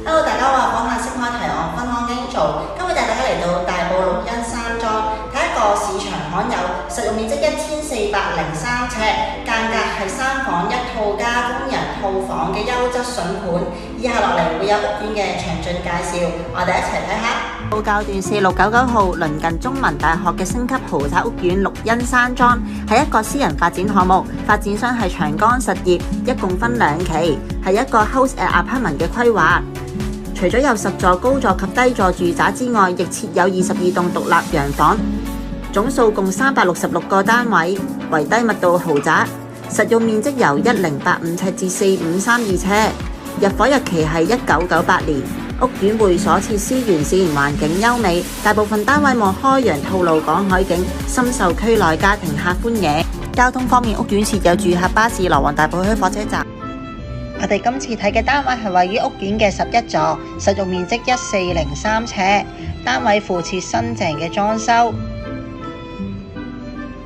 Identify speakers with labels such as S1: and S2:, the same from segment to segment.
S1: Hello，大家好，講下識開題，我分康經做。今日帶大家嚟到大埔綠茵山莊，睇一個市場罕有，實用面積1403尺，間隔係3房1套加工人套房嘅優質筍盤。以下落嚟會有屋苑嘅詳盡介紹，我哋一齊睇下。報教段4699號鄰近中文大學嘅星級豪宅屋苑綠茵山莊，係一個私人發展項目，發展商係長江實業，一共分2期，係一個 house and apartment 嘅規劃。除咗有10座高座及低座住宅之外，亦設有22棟獨立洋房，總數共366個單位，為低密度豪宅。實用面積由1085尺至4532尺，入伙日期係1998年。屋苑會所設施完善，環境優美，大部分單位望開揚吐露港海景，深受區內家庭客歡迎。交通方面，屋苑設有住客巴士來往大埔墟火車站。我哋今次睇嘅單位係位於屋苑嘅11座，實用面積1403尺，單位附設新淨嘅裝修，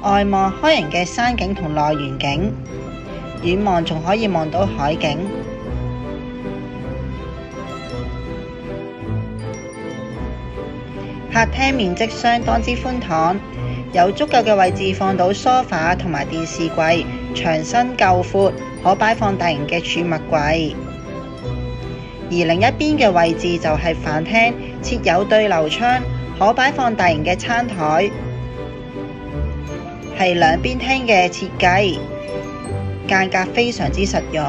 S1: 外望開揚嘅山景同內園景，遠望仲可以望到海景。客廳面積相當之寬敞，有足夠嘅位置放到梳化同埋電視櫃，牆身夠闊，可擺放大型嘅儲物櫃。而另一邊嘅位置就係飯廳，設有對流窗，可擺放大型嘅餐台，係兩邊廳嘅設計，間隔非常之實用。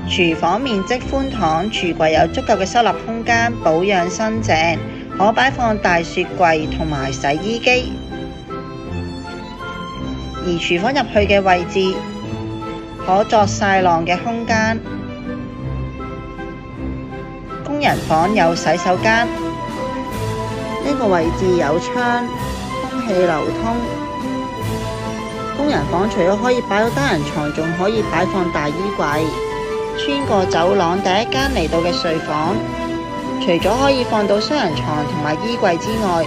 S1: 廚房面積寬敞，廚櫃有足夠嘅收納空間，保養新淨，可擺放大雪櫃同埋洗衣機。而廚房入去嘅位置，可作曬晾嘅空間。工人房有洗手間，呢個位置有窗，空氣流通。工人房除咗可以擺到單人床，仲可以擺放大衣櫃。穿過走廊，第一間嚟到嘅睡房，除咗可以放到雙人床同埋衣櫃之外，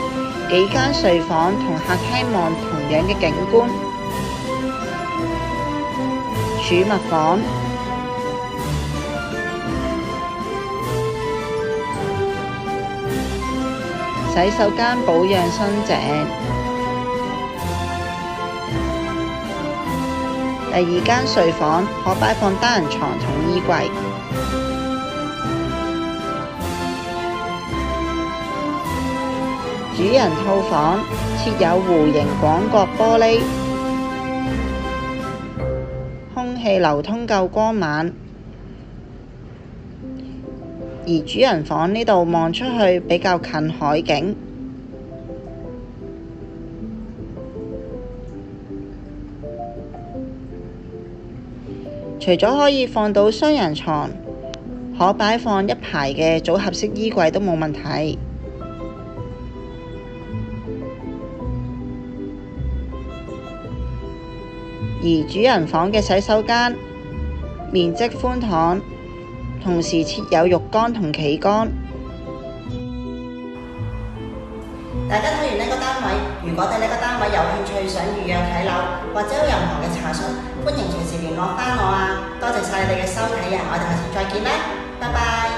S1: 幾間睡房同客廳望同樣嘅景觀。儲物房、洗手間保養新淨。第2間睡房可擺放單人床同衣櫃。主人套房設有弧形廣角玻璃，空氣流通夠光猛。而主人房呢度望出去比較近海景。除咗可以放到雙人床，可擺放一排嘅組合式衣櫃都冇問題。而主人房嘅洗手間面積寬敞，同時設有浴缸同企缸。大家睇完呢個單位，如果對呢個單位有興趣，想預約睇樓，或者有任何嘅查詢，歡迎隨時聯絡返我啊！多謝晒你哋嘅收睇啊！我哋下次再見啦，拜拜。